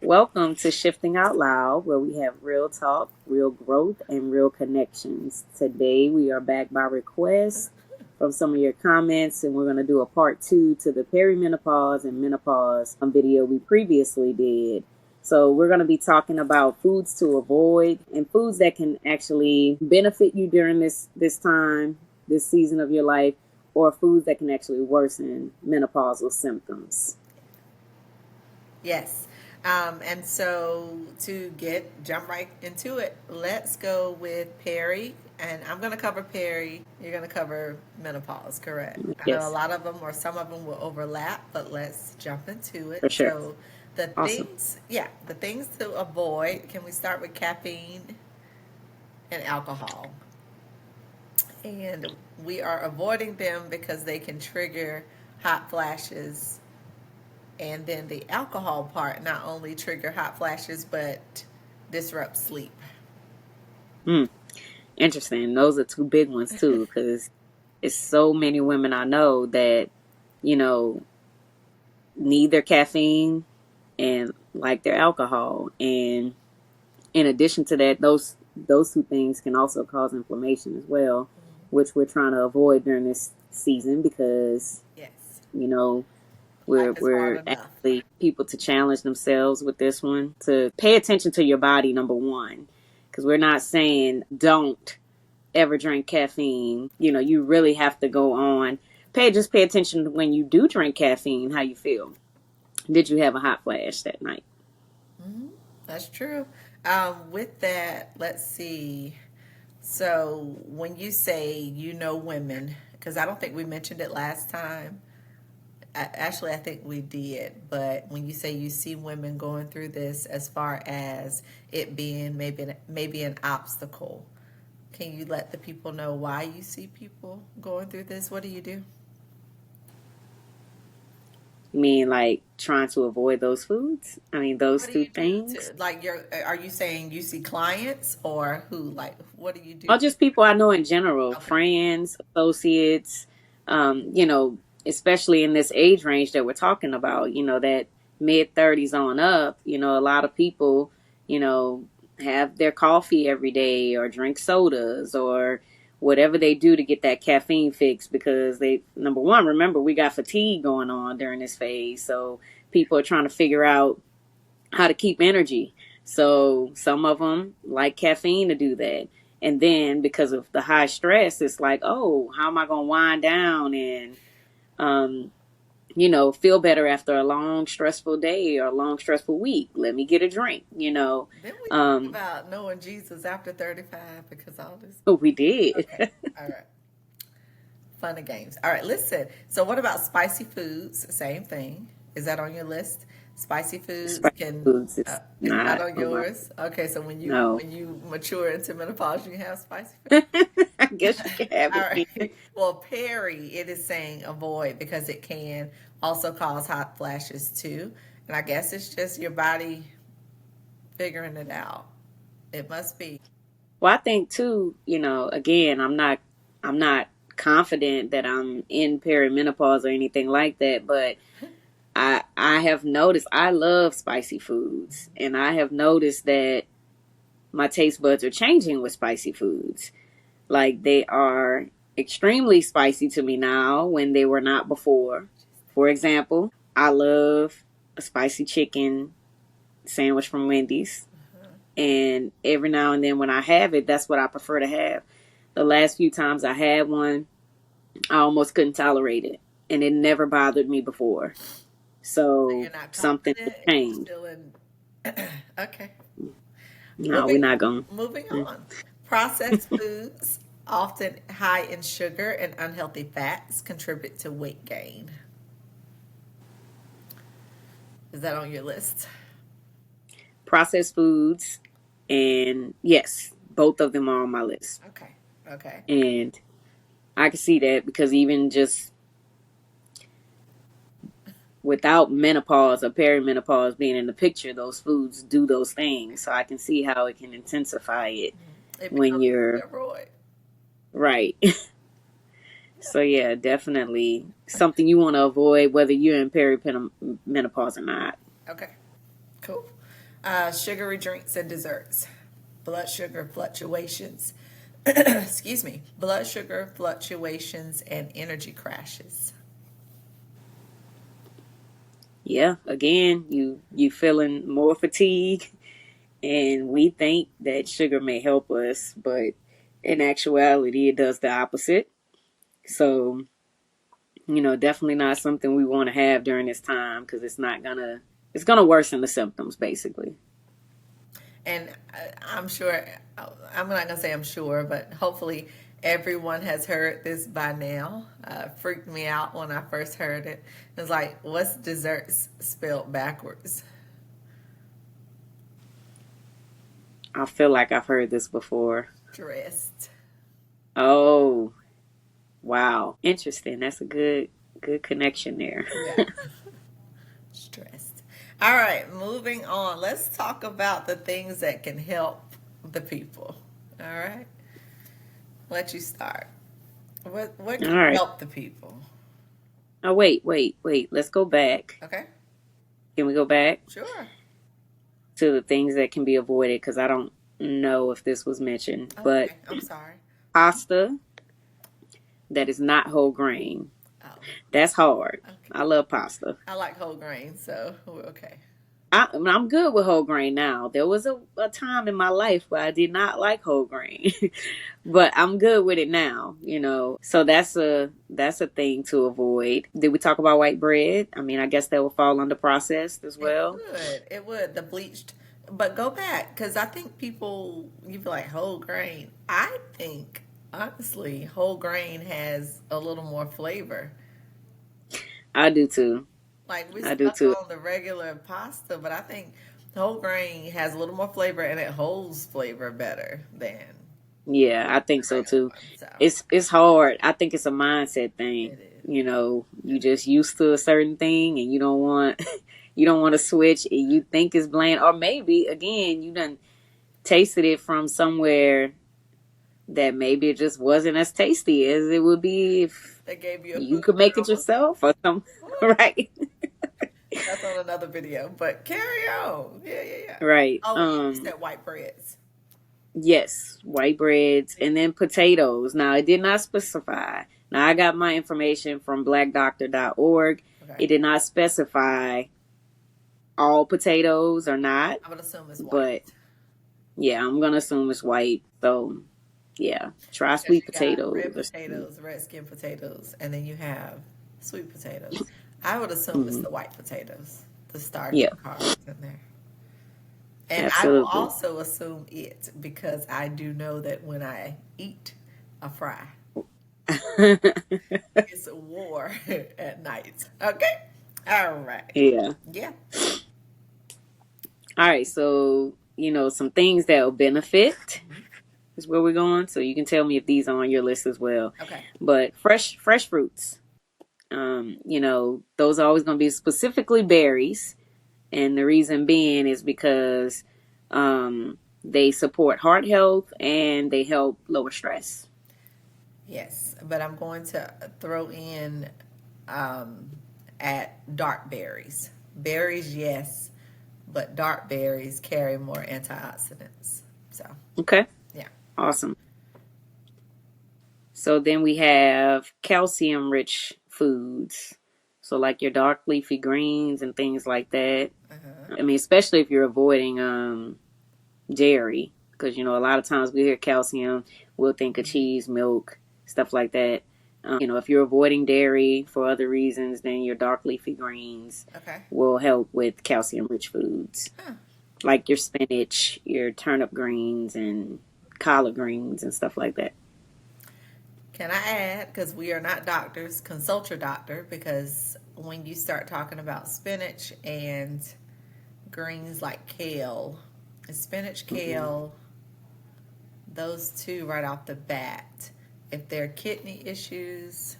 Welcome to Shifting Out Loud, where we have real talk, real growth, and real connections. Today, we are back by request from some of your comments, and we're going to do a part 2 to the perimenopause and menopause video we previously did. So we're going to be talking about foods to avoid and foods that can actually benefit you during this time, this season of your life, or foods that can actually worsen menopausal symptoms. Yes. And so to jump right into it, let's go with Perry. And I'm going to cover Perry. You're going to cover menopause, correct? Yes. I know a lot of them or some of them will overlap, but let's jump into it. For sure. So the things to avoid, can we start with caffeine and alcohol? And we are avoiding them because they can trigger hot flashes. And then the alcohol part not only trigger hot flashes, but disrupt sleep. Interesting. Those are two big ones too, because it's so many women I know that, need their caffeine and like their alcohol. And in addition to that, those two things can also cause inflammation as well, which we're trying to avoid during this season because, Yes. We're actually people to challenge themselves with this one, to pay attention to your body, number one, because we're not saying don't ever drink caffeine. You really have to go on. Pay attention to when you do drink caffeine, how you feel. Did you have a hot flash that night? Mm-hmm. That's true. With that, let's see. So when you say women, because I don't think we mentioned it last time. Actually, I think we did, but when you say you see women going through this, as far as it being maybe an obstacle, can you let the people know why you see people going through this? What do you do? You mean like trying to avoid those foods? I mean, those two things? Are you saying you see clients or who? Like, what do you do? Or just people I know in general, okay. Friends, associates, especially in this age range that we're talking about, that mid-30s on up, a lot of people, have their coffee every day or drink sodas or whatever they do to get that caffeine fix because number one, remember, we got fatigue going on during this phase. So people are trying to figure out how to keep energy. So some of them like caffeine to do that. And then because of the high stress, it's like, oh, how am I going to wind down and, feel better after a long, stressful day or a long, stressful week? Let me get a drink, Then we talked about knowing Jesus after 35 because all this. Oh, we did. Okay. All right. Fun and games. All right, listen. So what about spicy foods? Same thing. Is that on your list? Spicy foods foods is not on yours. Okay, so when you mature into menopause, you have spicy food. I guess you can have it. All right. Well, Perry, it is saying avoid because it can also cause hot flashes too. And I guess it's just your body figuring it out. It must be. Well, I think too, again, I'm not confident that I'm in perimenopause or anything like that, but I have noticed I love spicy foods, and I have noticed that my taste buds are changing with spicy foods. Like, they are extremely spicy to me now when they were not before. For example, I love a spicy chicken sandwich from Wendy's. And every now and then when I have it, that's what I prefer to have. The last few times I had one, I almost couldn't tolerate it. And it never bothered me before. So something changed. Okay. No, we're not going. Moving on. Processed foods, often high in sugar and unhealthy fats, contribute to weight gain. Is that on your list? Processed foods, and yes, both of them are on my list. Okay. And I can see that because even just without menopause or perimenopause being in the picture, those foods do those things. So I can see how it can intensify it when you're right. So yeah, definitely something you want to avoid whether you're in perimenopause or not. Okay, cool. Sugary drinks and desserts, blood sugar fluctuations, excuse me, blood sugar fluctuations and energy crashes. Yeah, again, you feeling more fatigue, and we think that sugar may help us, but in actuality, it does the opposite. So, definitely not something we want to have during this time because it's gonna worsen the symptoms basically. And I'm sure, I'm not going to say I'm sure, but hopefully everyone has heard this by now. Freaked me out when I first heard it. It's like, what's desserts spelled backwards? I feel like I've heard this before. Dressed. Oh, wow. Interesting. That's a good connection there. Yeah. Stressed. All right, moving on. Let's talk about the things that can help the people. All right, let you start. What All can right. help the people? Oh, wait. Let's go back. Okay, Can we go back sure. to the things that can be avoided? Because I don't know if this was mentioned, Oh, but okay, I'm sorry. pasta that is not whole grain. Oh, That's hard. okay. I love pasta. I like whole grain, so we're okay. I'm good with whole grain now. There was a time in my life where I did not like whole grain, but I'm good with it now. So that's a thing to avoid. Did we talk about white bread? I mean, I guess that will fall under processed as It well. would. It would. The bleached. But go back, because I think people, you be like, whole grain. I think, honestly, whole grain has a little more flavor. I do too. Like, we I do stuck too. on the regular pasta, but I think whole grain has a little more flavor and it holds flavor better than Yeah, I the think so regular too. one. So, It's hard. I think it's a mindset thing. it is. You just used to a certain thing and you don't want you don't want to switch and you think it's bland, or maybe again you done tasted it from somewhere that maybe it just wasn't as tasty as it would be if They gave you a you food could make it trauma. yourself or some right. That's on another video, but carry on. Yeah, yeah, yeah. Right. Oh, and you said white breads. Yes, white breads and then potatoes. Now it did not specify. Now I got my information from blackdoctor.org. Okay. It did not specify all potatoes or not, I would assume it's white. but yeah, I'm gonna assume it's white. So yeah, try Because sweet you got red potatoes or something. potatoes, red skin potatoes, and then you have sweet potatoes. I would assume it's Mm-hmm. the white potatoes, the starch Yeah, and carbs in there. And I will absolutely. also assume it because I do know that when I eat a fry, it's a war at night. Okay? All right. Yeah. Yeah. All right. So some things that will benefit is where we're going. So you can tell me if these are on your list as well. Okay. But fresh fruits. Those are always going to be specifically berries. And the reason being is because they support heart health and they help lower stress. Yes. But I'm going to throw in um, at dark berries. Berries, yes, but dark berries carry more antioxidants. So, Okay, yeah. awesome. So then we have calcium rich foods. So like your dark leafy greens and things like that. Uh-huh. I mean, especially if you're avoiding dairy, because a lot of times we hear calcium, we'll think of cheese, milk, stuff like that. If you're avoiding dairy for other reasons, then your dark leafy greens Okay. will help with calcium rich foods, Huh. like your spinach, your turnip greens, and collard greens and stuff like that. Can I add, because we are not doctors, consult your doctor, because when you start talking about spinach and greens like kale, spinach, Mm-hmm. kale, those two right off the bat, if they're kidney issues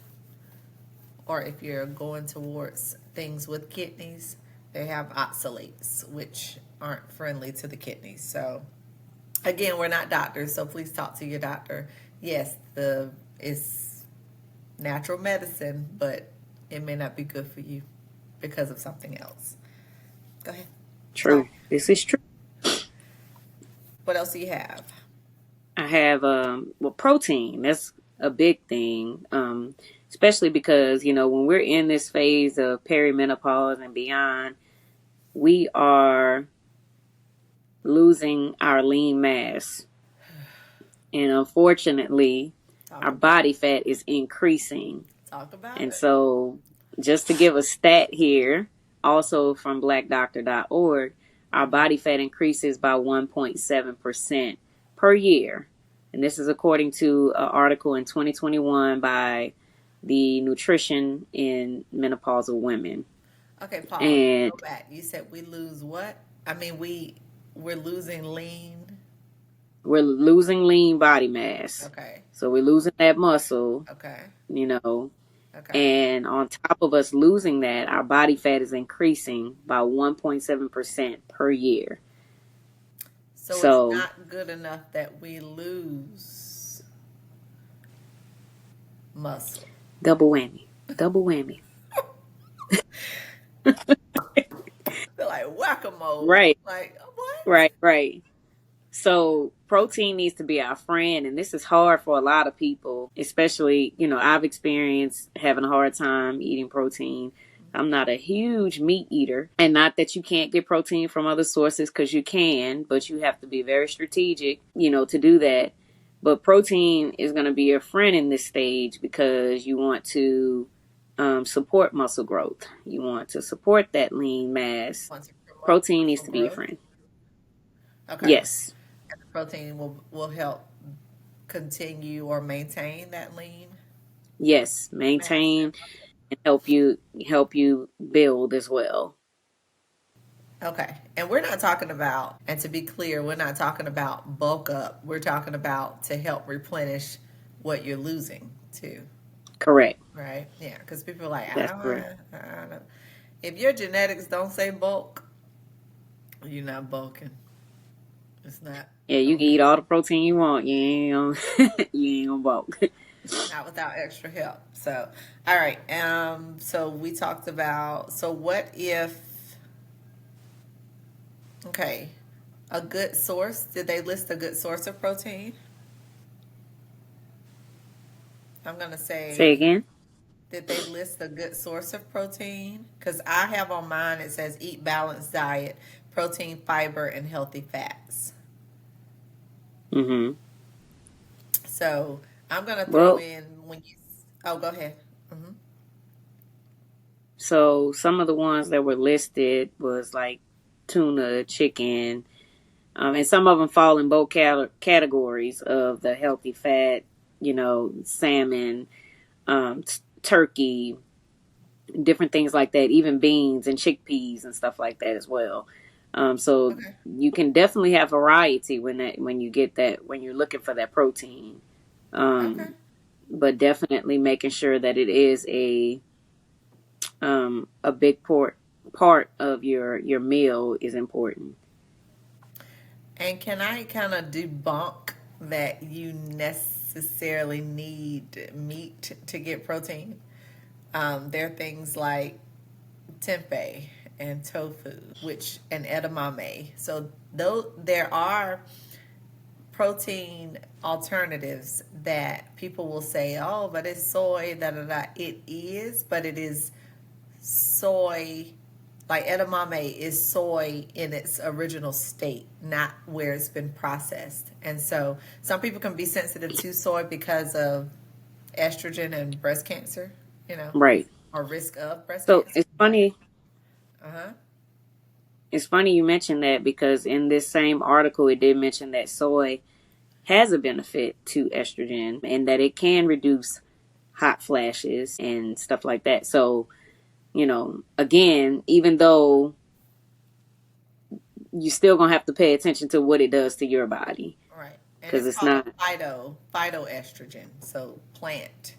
or if you're going towards things with kidneys, they have oxalates, which aren't friendly to the kidneys. So, again, we're not doctors, so please talk to your doctor. Yes, it's natural medicine, but it may not be good for you because of something else. Go ahead. Sorry. True. This is true. What else do you have? I have well, protein. That's a big thing. Especially because, when we're in this phase of perimenopause and beyond, we are losing our lean mass. And unfortunately, Talk our about body fat is increasing. talk about And it. so, just to give a stat here, also from blackdoctor.org, our body fat increases by 1.7% per year. And this is according to an article in 2021 by the Nutrition in Menopausal Women. Okay, pause. And Go back. You said we lose what? I mean, we're losing lean. we're losing lean body mass. Okay. So we're losing that muscle, Okay. you know, Okay. and on top of us losing that, our body fat is increasing by 1.7% per year. So it's So, not good enough that we lose muscle. double whammy. Double whammy. They're like whack a mole. Right, Like what? right. So, protein needs to be our friend. And this is hard for a lot of people, especially, I've experienced having a hard time eating protein. I'm not a huge meat eater. And not that you can't get protein from other sources, because you can, but you have to be very strategic, to do that. But protein is going to be your friend in this stage because you want to support muscle growth. You want to support that lean mass. Want to promote Protein needs muscle to be your growth. friend. Okay. Yes. And the protein will help continue or maintain that lean Yes. mass. Maintain and help you build as well. Okay. And we're not talking about, and to be clear, we're not talking about bulk up. We're talking about to help replenish what you're losing too. Correct. Right? Yeah. Because people are like, That's correct. I don't know. If your genetics don't say bulk, you're not bulking. It's not, Yeah, you can don't eat all the protein you want. You ain't gonna, you ain't gonna bulk. not without extra help. So, all right. So we talked about, so what if, okay, a good source, did they list a good source of protein? I'm going to Say say, again. did they list a good source of protein? Because I have on mine, it says eat balanced diet, protein, fiber, and healthy fats. Mm-hmm. So I'm going to throw Well, in when you, oh, go ahead. Hmm. so some of the ones that were listed was like tuna, chicken, and some of them fall in both categories of the healthy fat. Salmon, turkey, different things like that, even beans and chickpeas and stuff like that as well. So Okay. you can definitely have variety when you get that when you're looking for that protein. Okay. Um, but definitely making sure that it is a big part of your meal is important. And can I kind of debunk that you necessarily need meat to get protein? There are things like tempeh and tofu, which and edamame. So though there are protein alternatives that people will say, "Oh, but it's soy." Da da da. It is, but it is soy, like edamame is soy in its original state, not where it's been processed. And so some people can be sensitive to soy because of estrogen and breast cancer, you know, Right. or risk of breast So cancer. it's But funny. uh-huh. It's funny you mentioned that because in this same article, it did mention that soy has a benefit to estrogen and that it can reduce hot flashes and stuff like that. So, again, even though you still gonna have to pay attention to what it does to your body Right. And because it's it's called not a phytoestrogen. So plant.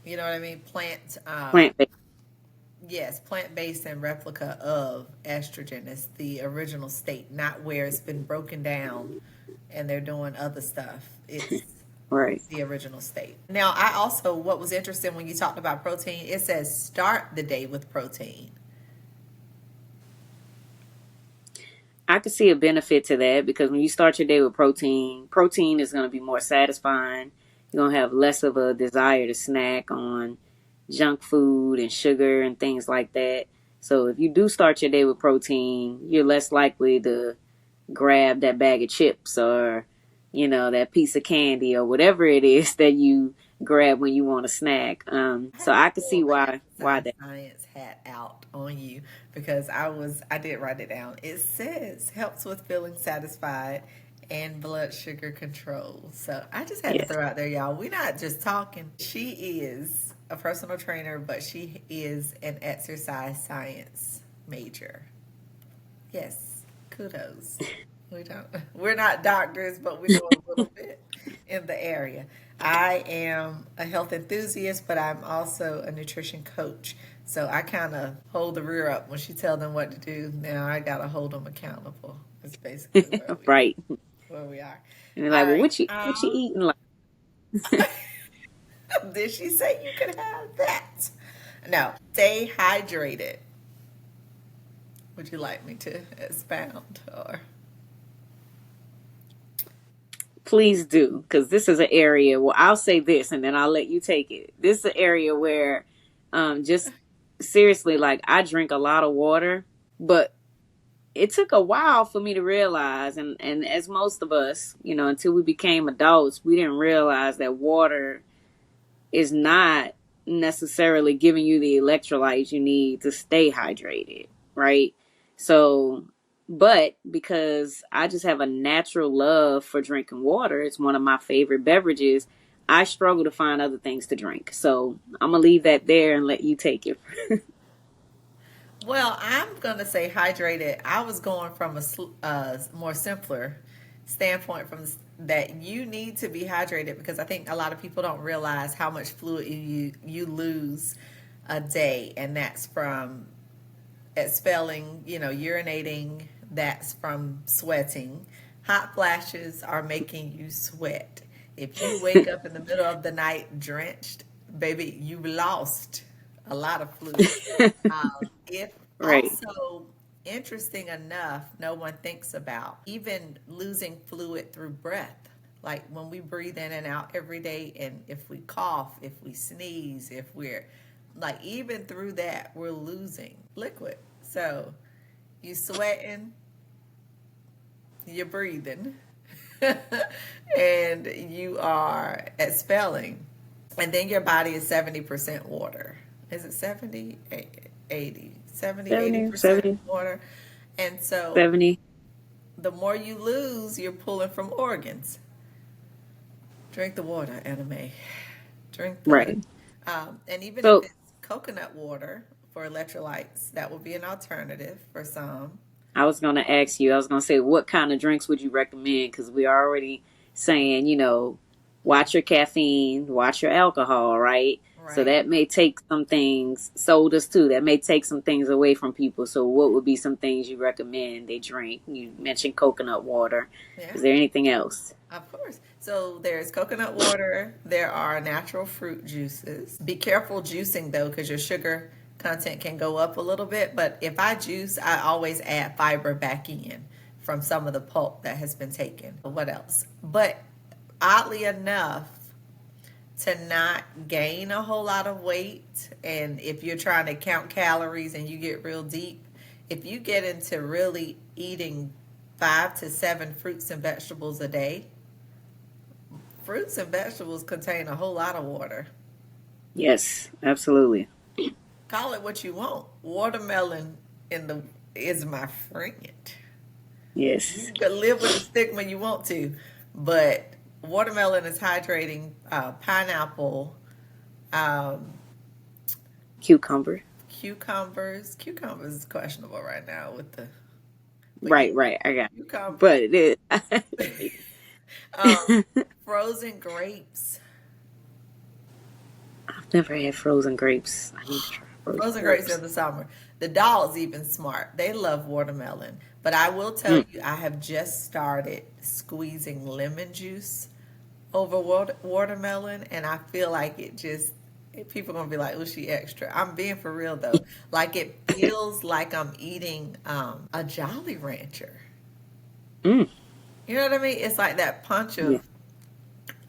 You know what I mean? Plant plant based. yes, plant-based and replica of estrogen. It's the original state, not where it's been broken down and they're doing other stuff. It's Right. the original state. Now, I also, what was interesting when you talked about protein, it says start the day with protein. I could see a benefit to that because when you start your day with protein, protein is going to be more satisfying. You're going to have less of a desire to snack on junk food and sugar and things like that. So if you do start your day with protein, you're less likely to grab that bag of chips or, that piece of candy or whatever it is that you grab when you want a snack. I So had to I could see pull the why exercise that. science hat out on you because I did write it down. It says helps with feeling satisfied and blood sugar control. So I just had to Yes. throw out there, y'all. We're not just talking. She is a personal trainer, but she is an exercise science major. Yes, kudos. We don't. We're not doctors, but we know a little bit in the area. I am a health enthusiast, but I'm also a nutrition coach. So I kind of hold the rear up when she tell them what to do. Now I gotta hold them accountable. It's basically Right. where we are. And they're like, All well, right. what you eating? Like, Did she say you could have that? No. Stay hydrated. Would you like me to expound or? please do, because this is an area. Well, I'll say this, and then I'll let you take it. This is an area where, just seriously, like I drink a lot of water, but it took a while for me to realize, and as most of us, until we became adults, we didn't realize that water is not necessarily giving you the electrolytes you need to stay hydrated, right? So, but because I just have a natural love for drinking water, it's one of my favorite beverages. I struggle to find other things to drink. So, I'm going to leave that there and let you take it. Well, I'm going to say hydrated. I was going from a more simpler standpoint from that you need to be hydrated because I think a lot of people don't realize how much fluid you lose a day, and that's from expelling, urinating, that's from sweating. Hot flashes are making you sweat. If you wake up in the middle of the night drenched, baby, you lost a lot of fluid. If Right. also interesting enough, no one thinks about even losing fluid through breath. Like when we breathe in and out every day, and if we cough, if we sneeze, if we're like even through that, we're losing liquid. So you sweating, you're breathing, and you are expelling. And then your body is 70% water. Is it 70? 80? 70, 70, 80% 70, water. And so 70. the more you lose, you're pulling from organs. Drink the water, anime. Drink the, Right. and even if So, it's coconut water for electrolytes, that would be an alternative for some. I was going to ask you, I was going to say, what kind of drinks would you recommend? Because we're already saying, watch your caffeine, watch your alcohol, right? So Right. that may take some things, sodas too, that may take some things away from people. So, what would be some things you recommend they drink? You mentioned coconut water. Yeah. Is there anything else? Of course. So there's coconut water. There are natural fruit juices. Be careful juicing though, because your sugar content can go up a little bit. But if I juice, I always add fiber back in from some of the pulp that has been taken. What else? But oddly enough, to not gain a whole lot of weight, and if you're trying to count calories and you get real deep, if you get into really eating 5 to 7 fruits and vegetables a day, fruits and vegetables contain a whole lot of water. Yes, absolutely. Call it what you want. Watermelon in the is my friend. You Yes. can live with the stigma you want to, but watermelon is hydrating. Pineapple, um, Cucumber. cucumbers is questionable right now with the, but yeah, Right, right. I got it. cucumbers. But it um, is. Frozen grapes. I've never had frozen grapes. I need to try frozen Frozen grapes in grapes. the summer. The dogs even smart. They love watermelon. But I will tell Mm. you, I have just started squeezing lemon juice over watermelon, and I feel like it just people gonna be like, "Oh, she extra." I'm being for real though. Like it feels like I'm eating a Jolly Rancher. Mm, You know what I mean? It's like that punch yeah, of,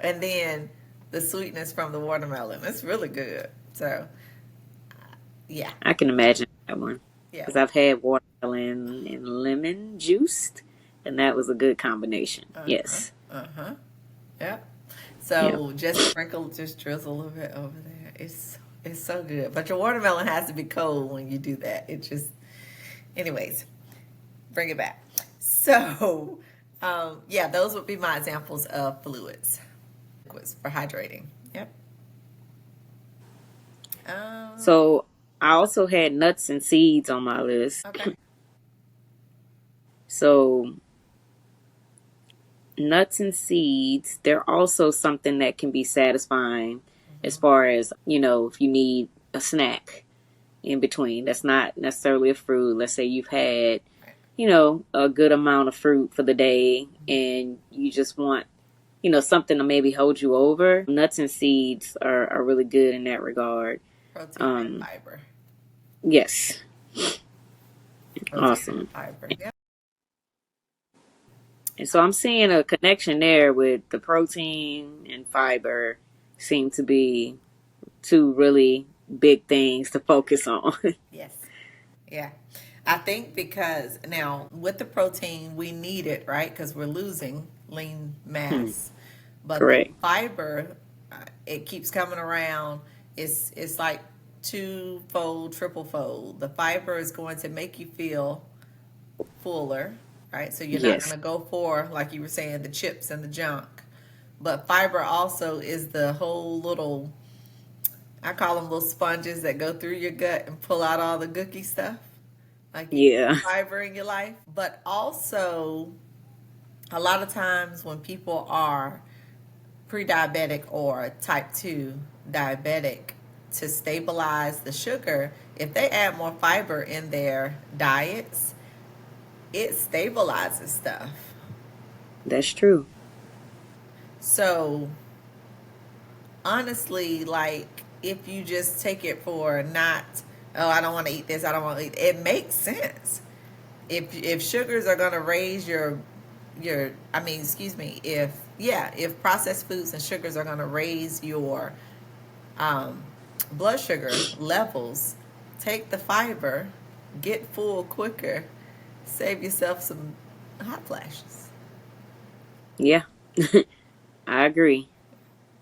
and then the sweetness from the watermelon. It's really good. So, yeah, I can imagine that one yeah. because I've had watermelon and lemon juiced, and that was a good combination. Uh huh. Yes. Uh huh. Yeah. Yeah. So just sprinkle, just drizzle a little bit over there. It's so good. But your watermelon has to be cold when you do that. It just, anyways, bring it back. So, yeah, those would be my examples of fluids, liquids for hydrating. Yep. Um, So I also had nuts and seeds on my list. okay. So nuts and seeds, they're also something that can be satisfying as Hmm. far as, if you need a snack in between. That's not necessarily a fruit. Let's say you've had, Right. a good amount of fruit for the day and you just want, something to maybe hold you over. Nuts and seeds are really good in that regard. Protein and Um, fiber. yes. Protein and Awesome. fiber. Yep. And so I'm seeing a connection there with the protein and fiber seem to be two really big things to focus on. Yes. Yeah. I think because now with the protein, we need it, right? Because we're losing lean mass. But the Correct. fiber, it keeps coming around. It's like two-fold, triple-fold. The fiber is going to make you feel fuller, right? So you're not going Yes. to go for, like you were saying, the chips and the junk. But fiber also is the whole little, I call them little sponges that go through your gut and pull out all the gooky stuff. Like you need Yeah. fiber in your life. But also, a lot of times when people are pre-diabetic or type 2 diabetic, to stabilize the sugar, if they add more fiber in their diets, it stabilizes stuff. That's true. So honestly, like if you just take it for not, oh, I don't want to eat this, I don't want to eat, it makes sense. If sugars are going to raise your, I mean, excuse me, if, yeah, if processed foods and sugars are going to raise your um, blood sugar levels, take the fiber, get full quicker, save yourself some hot flashes. Yeah. I agree.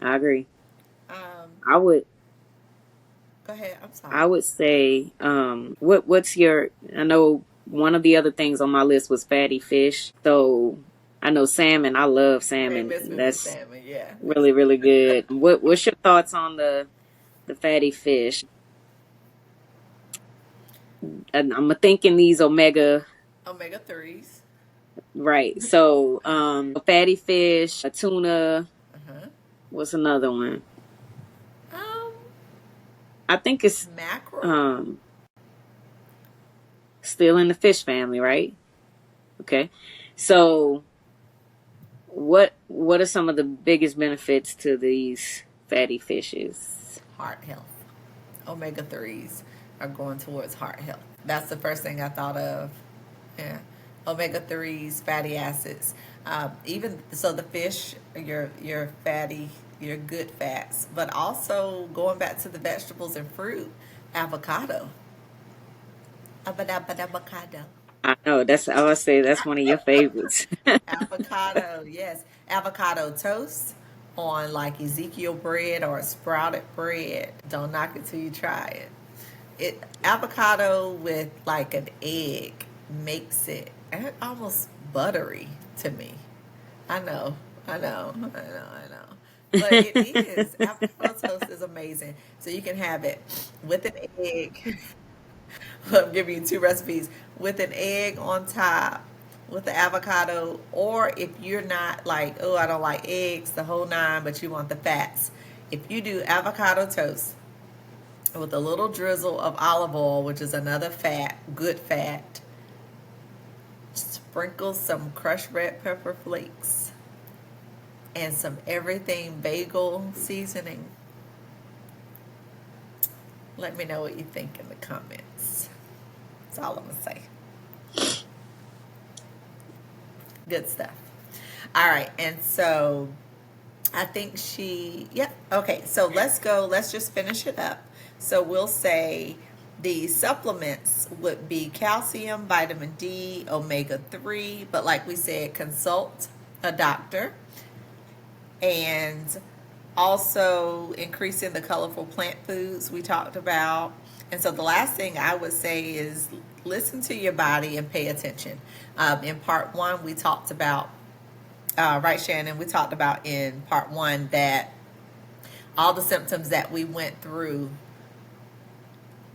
I agree. Um, I would Go ahead. I'm sorry. I would say what's your I know one of the other things on my list was fatty fish. So I know salmon. I love You ain't salmon. miss me with That's salmon. Yeah, me really, really good. What's your thoughts on the fatty fish? And I'm thinking these omega, omega 3s. right. So fatty fish, tuna, Uh-huh. what's another one? Um, I think it's Mackerel. um still in the fish family, right? Okay. So what are some of the biggest benefits to these fatty fishes? Heart health. Omega 3s are going towards heart health. That's the first thing I thought of. Yeah. Omega 3s, fatty acids. Even so, the fish, your fatty, your good fats, but also going back to the vegetables and fruit, avocado. Avocado. I know that's I would say that's one of your favorites. Avocado, yes. Avocado toast on like Ezekiel bread or sprouted bread. Don't knock it till you try it. Avocado with like an egg makes it almost buttery to me. I know, I know. But it is. Avocado toast is amazing. So you can have it with an egg. I'm giving you two recipes with an egg on top, with the avocado, or if you're not like, oh, I don't like eggs, the whole nine, but you want the fats. If you do avocado toast with a little drizzle of olive oil, which is another fat, good fat, sprinkle some crushed red pepper flakes and some everything bagel seasoning. Let me know what you think in the comments. That's all I'm gonna say. Good stuff. All right. And so I think yeah. Okay. So let's go. Let's just finish it up. So we'll say the supplements would be calcium, vitamin D, omega 3. But like we said, consult a doctor, and also increasing the colorful plant foods we talked about. And so the last thing I would say is listen to your body and pay attention. In part one, we talked about, right, Shannon, we talked about in part one that all the symptoms that we went through,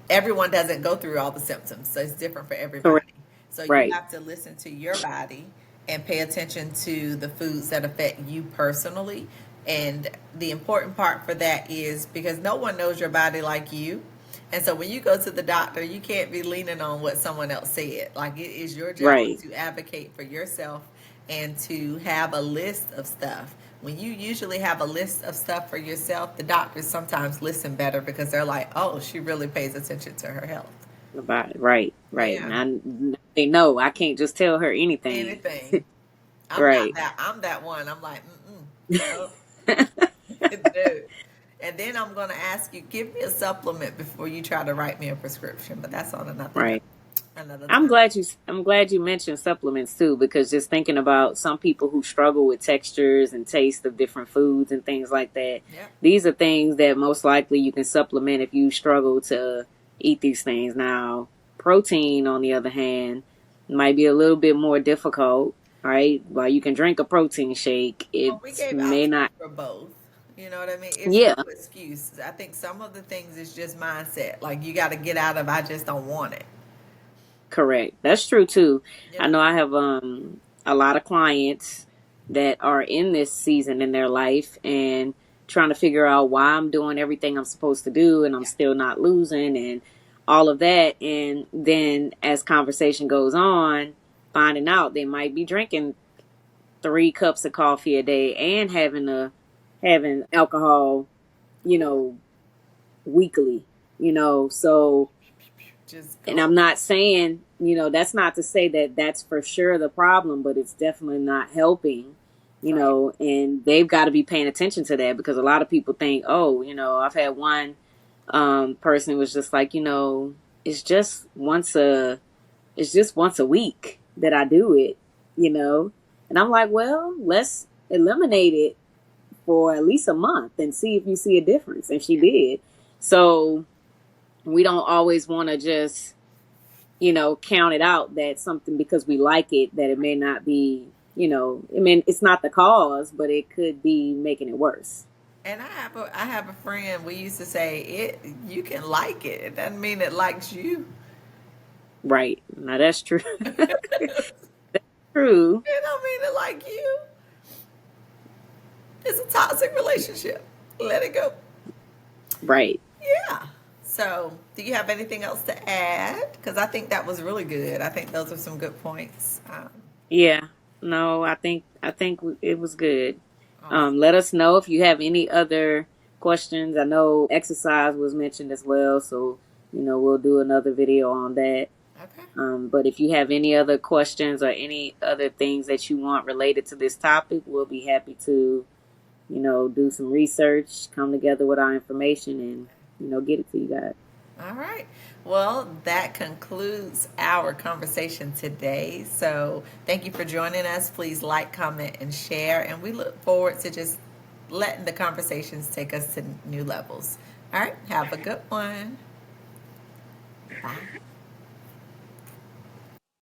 everyone doesn't go through all the symptoms, so it's different for Correct. everybody. So you Right. have to listen to your body and pay attention to the foods that affect you personally. And the important part for that is because no one knows your body like you. And so when you go to the doctor, you can't be leaning on what someone else said. Like, it is your job Right. to advocate for yourself and to have a list of stuff. When you usually have a list of stuff for yourself, the doctors sometimes listen better because they're like, oh, she really pays attention to her health. About it. Right. Right. Yeah. Now they know I can't just tell her anything. Anything. I'm not Right. that. I'm that one. I'm like, no, no. And then I'm going to ask you, give me a supplement before you try to write me a prescription. But that's on Right. another I'm time. glad you mentioned supplements too, because just thinking about some people who struggle with textures and taste of different foods and things like that. Yep. These are things that most likely you can supplement if you struggle to eat these things. Now, protein on the other hand might be a little bit more difficult, right? While you can drink a protein shake, it Well, we gave may options not. for both. You know what I mean? It's no Yeah, excuse. I think some of the things is just mindset. Like, you got to get out of, I just don't want it. correct. That's true too. You I know? know I have a lot of clients that are in this season in their life and trying to figure out why I'm doing everything I'm supposed to do and I'm Yeah. still not losing and all of that. And then as conversation goes on, finding out they might be drinking 3 cups of coffee a day and having alcohol, you know, weekly, so. Just And go. I'm not saying, that's not to say that that's for sure the problem, but it's definitely not helping, Right. and they've got to be paying attention to that because a lot of people think, oh, I've had one person who was just like, it's just once a, it's just once a week that I do it, and I'm like, well, let's eliminate it for at least a month and see if you see a difference. And she did. So we don't always want to just count it out that something because we like it, that it may not be, I mean, it's not the cause, but it could be making it worse. And I have a friend. We used to say it. You can like it. It doesn't mean it likes you. Right. Now that's true. It True. don't mean it like you. It's a toxic relationship. Let it go. Right. Yeah. So, do you have anything else to add? Because I think that was really good. I think those are some good points. Yeah. No, I think it was good. Awesome. Let us know if you have any other questions. I know exercise was mentioned as well, so we'll do another video on that. Okay. But if you have any other questions or any other things that you want related to this topic, we'll be happy to, do some research, come together with our information, and get it to you guys. All right. Well, that concludes our conversation today. So, thank you for joining us. Please like, comment, and share. And we look forward to just letting the conversations take us to new levels. All right. Have a good one. Bye.